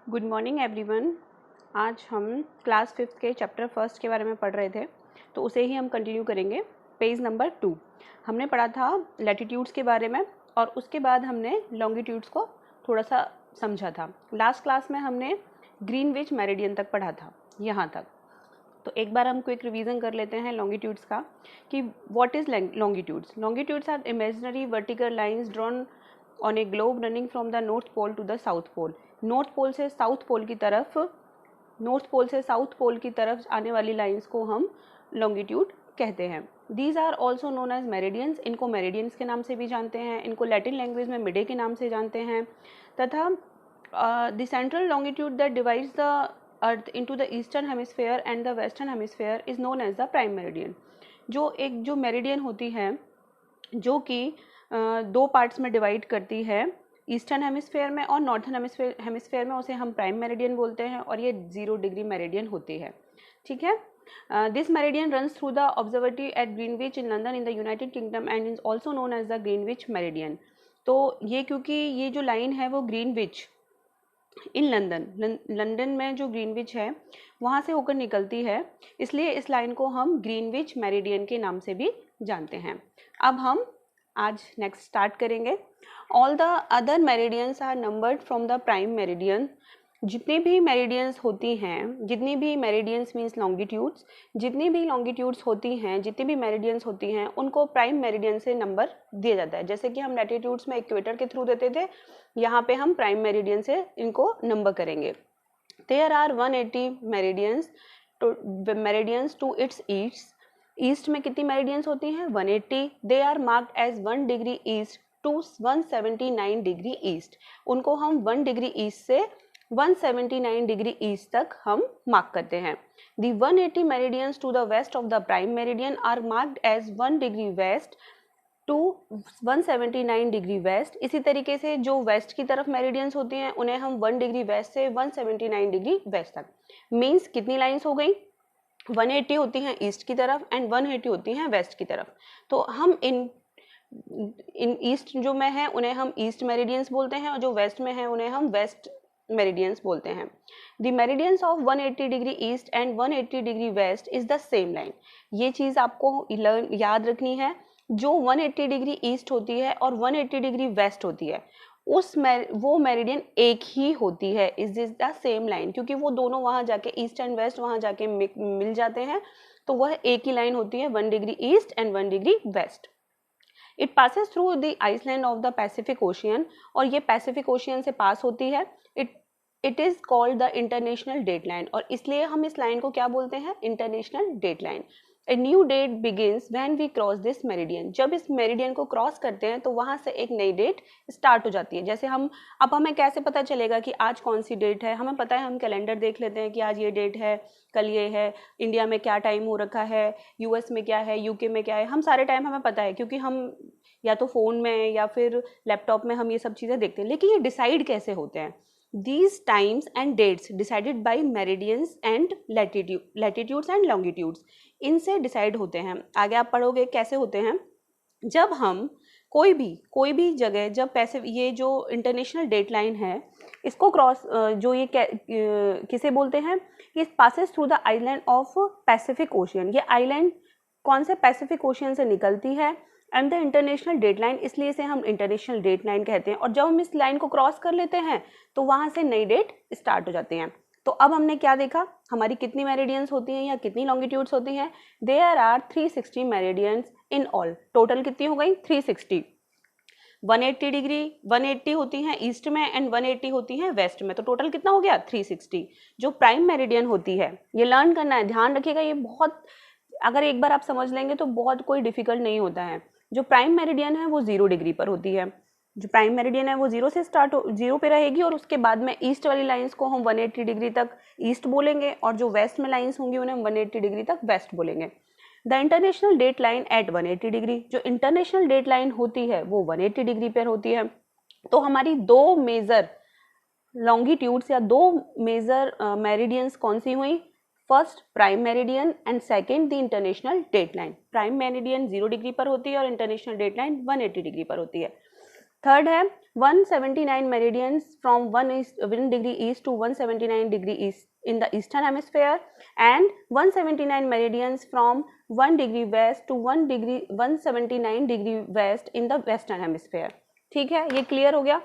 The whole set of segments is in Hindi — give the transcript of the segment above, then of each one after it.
Good morning everyone. आज हम क्लास 5th के चैप्टर फर्स्ट के बारे में पढ़ रहे थे, तो उसे ही हम कंटिन्यू करेंगे। पेज नंबर 2 हमने पढ़ा था लैटिट्यूड्स के बारे में, और उसके बाद हमने लॉन्गिट्यूड्स को थोड़ा सा समझा था। लास्ट क्लास में हमने ग्रीनविच मेरिडियन तक पढ़ा था, यहाँ तक। तो एक बार हम क्विक रिवीजन कर लेते हैं लॉन्गिट्यूड्स का कि what is longitudes. Longitudes are imaginary vertical lines drawn on a globe running from the north pole to the south pole. North pole से साउथ पोल की तरफ आने वाली लाइंस को हम लॉन्गिट्यूड कहते हैं। These are also known as meridians. इनको मेरिडियंस के नाम से भी जानते हैं, इनको लैटिन लैंग्वेज में मिडे के नाम से जानते हैं। तथा the central longitude that divides the earth into the eastern hemisphere and the western hemisphere is known as the prime meridian. जो मेरिडियन होती है जो कि दो पार्ट्स में डिवाइड करती है, ईस्टर्न हेमिस्फेयर में और नॉर्थन हेमिस्फेयर में, उसे हम प्राइम मेरिडियन बोलते हैं, और ये 0 डिग्री मेरिडियन होती है। ठीक है। This meridian runs through the observatory at Greenwich in London in the United Kingdom and is also known as the Greenwich meridian. तो ये क्योंकि ये जो लाइन है वो ग्रीनविच इन लंदन में जो ग्रीनविच है वहाँ से होकर निकलती है, इसलिए इस लाइन को हम ग्रीनविच मेरिडियन के नाम से भी जानते हैं। अब हम आज नेक्स्ट स्टार्ट करेंगे। All the other meridians are numbered from the prime meridian. जितनी भी मेरिडियंस होती हैं, जितनी भी मेरिडियंस मीन्स लॉन्गिट्यूड्स, जितनी भी लॉन्गिट्यूड्स होती हैं, जितनी भी मेरिडियंस होती हैं, उनको प्राइम मेरिडियन से नंबर दिया जाता है। जैसे कि हम लैटिट्यूड्स में इक्वेटर के थ्रू देते थे, यहाँ पे हम प्राइम मेरिडियन से इनको नंबर करेंगे। There are 180 meridians to its east में कितनी मेरिडियंस होती हैं? 180। They are marked as 1 degree east to 179 degree east. उनको हम 1 डिग्री ईस्ट से 179 डिग्री ईस्ट तक हम मार्क करते हैं। The 180 meridians to the west of the prime meridian are marked as 1 degree west to 179 degree west. इसी तरीके से जो वेस्ट की तरफ मेरिडियंस होती हैं उन्हें हम 1 डिग्री वेस्ट से 179 डिग्री वेस्ट तक। मीन्स कितनी लाइंस हो गई? 180 होती हैं ईस्ट की तरफ एंड 180 होती हैं वेस्ट की तरफ। तो हम इन ईस्ट जो में है उन्हें हम ईस्ट मेरिडियंस बोलते हैं, और जो वेस्ट में है उन्हें हम वेस्ट मेरिडियंस बोलते हैं। The meridians of 180 degree east and 180 degree west is the same line. ये चीज़ आपको याद रखनी है। जो 180 डिग्री ईस्ट होती है और 180 डिग्री वेस्ट होती है, वो मेरिडियन एक ही होती है। Is this the same line? क्योंकि वो दोनों वहाँ जाके ईस्ट एंड वेस्ट वहाँ जाके मिल जाते हैं, तो वह एक ही लाइन होती है, 1 degree east and 1 degree west. It passes through the island of the Pacific Ocean, और ये पैसिफिक ओशियन से पास होती है। It is called the international date line, और इसलिए हम इस लाइन को क्या बोलते हैं? International date line. A new date begins when we cross this meridian। जब इस मेरिडियन को क्रॉस करते हैं तो वहाँ से एक नई डेट स्टार्ट हो जाती है। जैसे अब हमें कैसे पता चलेगा कि आज कौन सी डेट है? हमें पता है, हम कैलेंडर देख लेते हैं कि आज ये डेट है, कल ये है, इंडिया में क्या टाइम हो रखा है, यूएस में क्या है, यूके में क्या है, हम सारे टाइम हमें पता है, क्योंकि हम या तो फ़ोन में या फिर लैपटॉप में हम ये सब चीज़ें देखते हैं। लेकिन ये डिसाइड कैसे होते हैं? These times and dates decided by meridians and latitudes and longitudes, इनसे डिसाइड होते हैं। आगे आप पढ़ोगे कैसे होते हैं। जब हम कोई भी जगह, जब ये जो इंटरनेशनल डेट लाइन है इसको क्रॉस, जो ये किसे बोलते हैं? ये passes through the island of Pacific Ocean. ये आइलैंड कौन से? पैसिफिक ओशियन से निकलती है, and the international date line, इसलिए इसे हम इंटरनेशनल डेट लाइन कहते हैं। और जब हम इस लाइन को क्रॉस कर लेते हैं तो वहाँ से नई डेट स्टार्ट हो जाती हैं। तो अब हमने क्या देखा? हमारी कितनी मेरिडियंस होती हैं या कितनी लॉन्गिट्यूड्स होती हैं? There are 360 meridians in all. Total कितनी हो गई? 360। 180 डिग्री 180 होती हैं ईस्ट में एंड 180 होती हैं वेस्ट में, तो टोटल कितना हो गया? 360। जो प्राइम मेरिडियन होती है, ये लर्न करना है, ध्यान रखिएगा, ये बहुत, अगर एक बार आप समझ लेंगे तो बहुत कोई डिफिकल्ट नहीं होता है। जो प्राइम मेरिडियन है वो 0 डिग्री पर होती है। जो प्राइम मेरिडियन है वो 0 पे रहेगी, और उसके बाद में ईस्ट वाली लाइंस को हम 180 डिग्री तक ईस्ट बोलेंगे, और जो वेस्ट में लाइंस होंगी उन्हें हम 180 डिग्री तक वेस्ट बोलेंगे। The international date line at 180 degree. जो इंटरनेशनल डेट लाइन होती है वो 180 डिग्री पर होती है। तो हमारी 2 मेजर लॉन्गिट्यूड्स या 2 मेजर मेरिडियंस कौन सी हुई? First prime meridian and second the international date line. Prime meridian 0 degree पर होती है और इंटरनेशनल डेट लाइन 180 डिग्री पर होती है। थर्ड है 179 meridians from 1 degree east to 179 degree east in the eastern hemisphere and 179 meridians from 1 degree west to 179 degree west in the western hemisphere। ठीक है, ये क्लियर हो गया।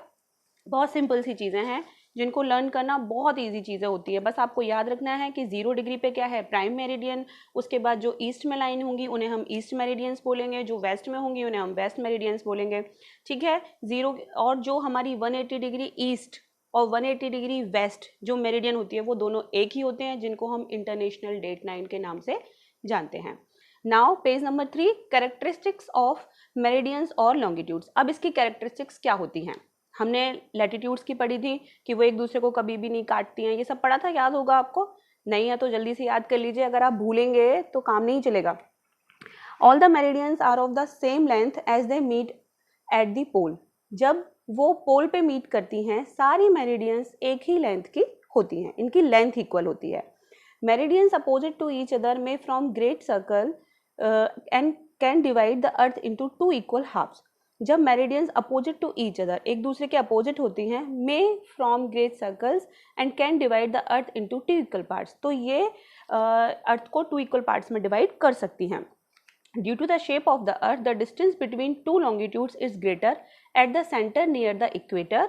बहुत सिंपल सी चीज़ें हैं जिनको लर्न करना बहुत इजी चीज़ें होती है। बस आपको याद रखना है कि 0 डिग्री पे क्या है, प्राइम मेरिडियन। उसके बाद जो ईस्ट में लाइन होंगी उन्हें हम ईस्ट मेरिडियंस बोलेंगे, जो वेस्ट में होंगी उन्हें हम वेस्ट मेरिडियंस बोलेंगे। ठीक है, 0 और जो हमारी 180 डिग्री ईस्ट और 180 डिग्री वेस्ट जो मेरिडियन होती है वो दोनों एक ही होते हैं, जिनको हम इंटरनेशनल डेट लाइन के नाम से जानते हैं। Now page number 3, characteristics of meridians और लॉन्गिट्यूड्स। अब इसकी कैरेक्टरिस्टिक्स क्या होती हैं? हमने लैटिट्यूड्स की पढ़ी थी कि वो एक दूसरे को कभी भी नहीं काटती हैं, ये सब पढ़ा था, याद होगा आपको। नहीं है तो जल्दी से याद कर लीजिए, अगर आप भूलेंगे तो काम नहीं चलेगा। All the meridians are of the same length as they meet at the pole. जब वो पोल पे मीट करती हैं सारी मेरिडियंस एक ही लेंथ की होती हैं, इनकी लेंथ इक्वल होती है। Meridians opposite to each other may from great circle and can divide the earth into 2 equal halves. जब meridians opposite to each other एक दूसरे के अपोजिट होती हैं, may from great circles and can divide the earth into 2 equal parts, तो ये अर्थ को 2 इक्वल पार्ट्स में डिवाइड कर सकती हैं। Due to the shape of the earth, the distance between two longitudes is greater at the center near the equator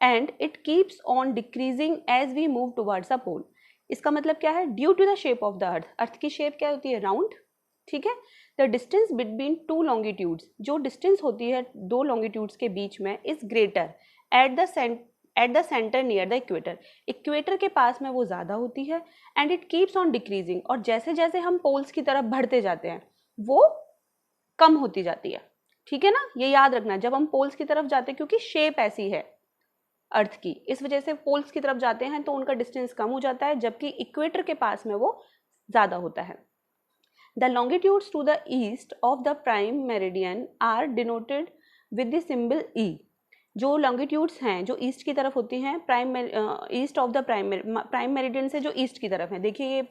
and it keeps on decreasing as we move towards the pole। इसका मतलब क्या है? Due to the shape of the earth, अर्थ की शेप क्या होती है? राउंड। ठीक है, the distance between two longitudes, जो डिस्टेंस होती है दो लॉन्गिट्यूड्स के बीच में, is greater at the center near the equator। Equator के पास में वो ज़्यादा होती है and it keeps on decreasing, और जैसे जैसे हम पोल्स की तरफ बढ़ते जाते हैं वो कम होती जाती है। ठीक है ना, ये याद रखना जब हम पोल्स की तरफ जाते हैं, क्योंकि शेप ऐसी है अर्थ की, इस वजह से पोल्स की तरफ जाते हैं तो उनका डिस्टेंस कम हो जाता है, जबकि इक्वेटर के पास में वो ज़्यादा होता है। The longitudes to the east of the prime meridian are denoted with the symbol E. जो लॉन्गिट्यूड्स हैं जो ईस्ट की तरफ होती हैं, east of the prime meridian से जो ईस्ट की तरफ है, देखिए ये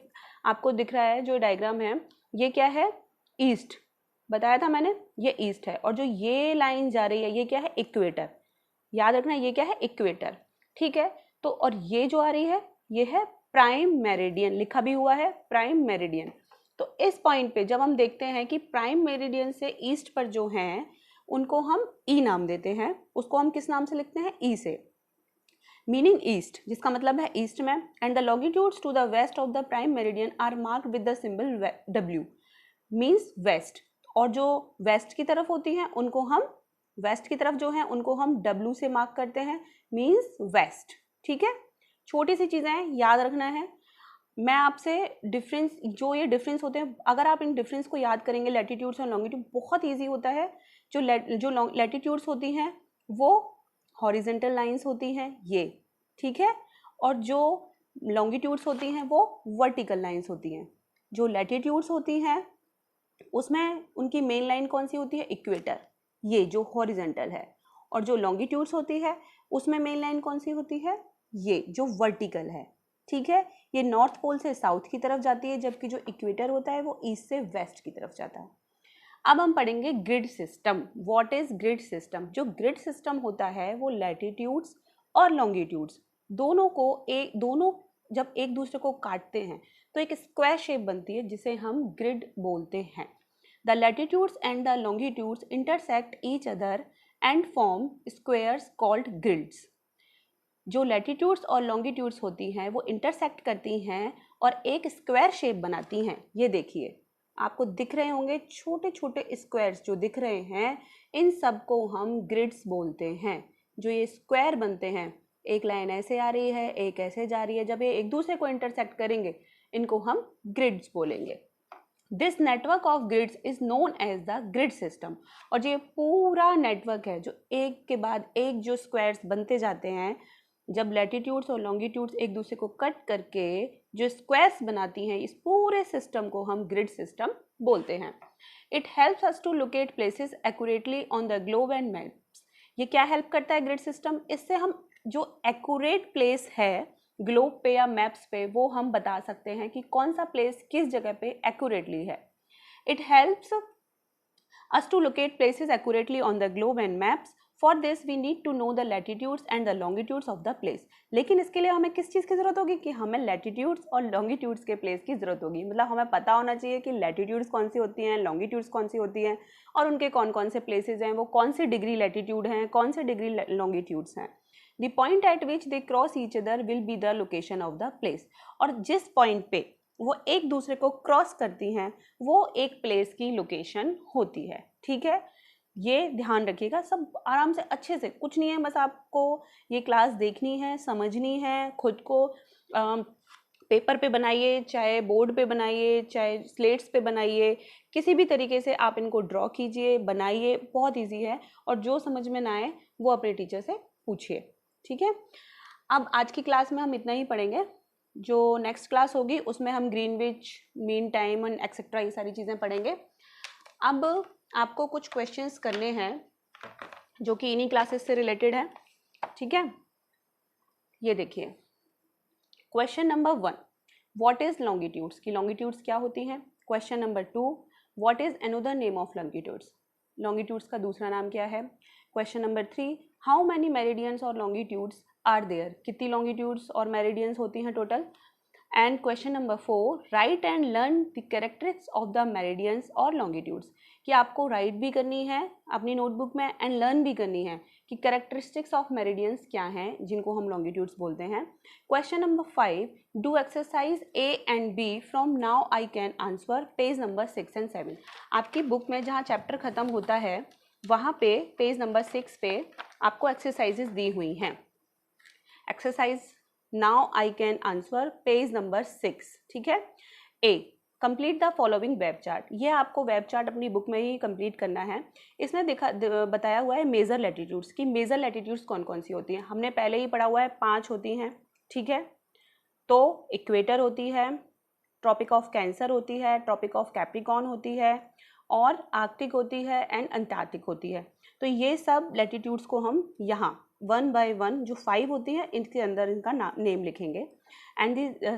आपको दिख रहा है जो डायग्राम है, ये क्या है? ईस्ट बताया था मैंने, ये ईस्ट है। और जो ये लाइन जा रही है ये क्या है? इक्वेटर। याद रखना ये क्या है? इक्वेटर। ठीक है, तो और ये जो आ रही है ये है प्राइम मेरिडियन, लिखा भी हुआ है प्राइम मेरिडियन। तो इस पॉइंट पे जब हम देखते हैं कि प्राइम मेरिडियन से ईस्ट पर जो हैं उनको हम ई नाम देते हैं, उसको हम किस नाम से लिखते हैं? ई से, मीनिंग ईस्ट, जिसका मतलब है ईस्ट में। And the longitudes to the west of the prime meridian are marked with the symbol W, means west. और जो वेस्ट की तरफ होती हैं उनको हम, वेस्ट की तरफ जो हैं उनको हम डब्ल्यू से मार्क करते हैं, मीन्स वेस्ट। ठीक है, छोटी सी चीज़ें हैं, याद रखना है। मैं आपसे डिफरेंस, जो ये डिफरेंस होते हैं, अगर आप इन डिफरेंस को याद करेंगे, लैटिट्यूड्स और लॉन्गिट्यूड, बहुत ईजी होता है। जो लैटिट्यूड्स होती हैं वो हॉरिजेंटल लाइंस होती हैं ये, ठीक है, और जो लॉन्गिट्यूड्स होती हैं वो वर्टिकल लाइंस होती हैं। जो लैटिट्यूड्स होती हैं उसमें उनकी मेन लाइन कौन सी होती है? इक्वेटर, ये जो हॉरिजेंटल है। और जो लॉन्गिट्यूड्स होती है उसमें मेन लाइन कौन सी होती है? ये जो वर्टिकल है। ठीक है, ये नॉर्थ पोल से साउथ की तरफ जाती है, जबकि जो इक्वेटर होता है वो ईस्ट से वेस्ट की तरफ जाता है। अब हम पढ़ेंगे grid system. What is grid system? जो ग्रिड सिस्टम होता है वो लैटिट्यूड्स और लॉन्गिट्यूड्स दोनों जब एक दूसरे को काटते हैं तो एक स्क्वायर शेप बनती है जिसे हम ग्रिड बोलते हैं। The latitudes and the longitudes intersect each other and form squares called grids. जो लैटिट्यूड्स और लॉन्गिट्यूड्स होती हैं वो इंटरसेक्ट करती हैं और एक स्क्वायर शेप बनाती हैं। ये देखिए आपको दिख रहे होंगे छोटे छोटे स्क्वायर्स जो दिख रहे हैं, इन सब को हम ग्रिड्स बोलते हैं। जो ये स्क्वायर बनते हैं, एक लाइन ऐसे आ रही है एक ऐसे जा रही है, जब ये एक दूसरे को इंटरसेक्ट करेंगे इनको हम ग्रिड्स बोलेंगे। This network of grids is known as the grid system. और जो ये पूरा नेटवर्क है जो एक के बाद एक जो स्क्वायर्स बनते जाते हैं, जब लैटिट्यूड्स और लॉन्गिट्यूड्स एक दूसरे को कट करके जो स्क्वायर्स बनाती हैं, इस पूरे सिस्टम को हम ग्रिड सिस्टम बोलते हैं। It helps us to locate places accurately on the globe and maps. ये क्या हेल्प करता है ग्रिड सिस्टम? इससे हम जो एक्यूरेट प्लेस है ग्लोब पे या मैप्स पे वो हम बता सकते हैं कि कौन सा प्लेस किस जगह पे एक्यूरेटली है। It helps us to locate places accurately on the globe and maps for this we need to know the latitudes and the longitudes of the place. लेकिन इसके लिए हमें किस चीज़ की ज़रूरत होगी कि हमें लैटिट्यूड्स और लॉन्गिट्यूड्स के प्लेस की ज़रूरत होगी। मतलब हमें पता होना चाहिए कि लैटिट्यूड्स कौन सी होती हैं, लॉन्गिट्यूड्स कौन सी होती हैं और उनके कौन कौन से प्लेसेज हैं, वो कौन से डिग्री लैटिट्यूड हैं, कौन से डिग्री लॉन्गिट्यूड्स हैं। The point eight which they cross each other will be the location of the place. और जिस पॉइंट पे वो एक दूसरे को क्रॉस करती हैं वो एक प्लेस की लोकेशन होती है। ठीक है, ये ध्यान रखिएगा, सब आराम से अच्छे से, कुछ नहीं है, बस आपको ये क्लास देखनी है, समझनी है, खुद को पेपर पे बनाइए, चाहे बोर्ड पे बनाइए, चाहे स्लेट्स पे बनाइए, किसी भी तरीके से आप इनको ड्रॉ कीजिए, बनाइए, बहुत इजी है। और जो समझ में ना आए वो अपने टीचर से पूछिए। ठीक है, अब आज की क्लास में हम इतना ही पढ़ेंगे। जो नेक्स्ट क्लास होगी उसमें हम Greenwich, mean time and etcetera ये सारी चीज़ें पढ़ेंगे। अब आपको कुछ क्वेश्चंस करने हैं जो कि इन्हीं क्लासेस से रिलेटेड है। ठीक है, ये देखिए question number 1, what is longitudes, की लॉन्गिट्यूड्स क्या होती हैं। Question number 2, what is another name of longitudes, longitudes का दूसरा नाम क्या है। Question number 3, how many meridians और लॉन्गिट्यूड्स आर देयर, कितनी लॉन्गिट्यूड्स और मेरिडियंस होती हैं total. And question number 4, right and learn the characteristics of the meridians और लॉन्गिट्यूड्स, कि आपको राइट भी करनी है अपनी नोटबुक में एंड लर्न भी करनी है कि कैरेक्टरिस्टिक्स ऑफ मेरिडियंस क्या हैं जिनको हम लॉन्गिट्यूड्स बोलते हैं। Question number 5, do exercise A and B from now I can answer, page number 6 and 7। आपकी बुक में जहाँ चैप्टर ख़त्म होता है वहाँ पे पेज नंबर 6 पे आपको एक्सरसाइजेज दी हुई हैं। Exercise now I can answer, page number 6। ठीक है, A, complete the following web chart, ये आपको वेब चार्ट अपनी बुक में ही कंप्लीट करना है। इसमें बताया हुआ है मेजर लैटिट्यूड्स की, मेजर लैटिट्यूड्स कौन कौन सी होती हैं, हमने पहले ही पढ़ा हुआ है 5 होती हैं। ठीक है, तो इक्वेटर होती है, ट्रॉपिक ऑफ कैंसर होती है, ट्रॉपिक ऑफ कैप्रिकॉर्न होती है और आर्कटिक होती है एंड अंटार्कटिक होती है। तो ये सब लैटिट्यूड्स को हम यहाँ 1 by 1 जो 5 होती हैं इनके अंदर इनका नेम लिखेंगे। And the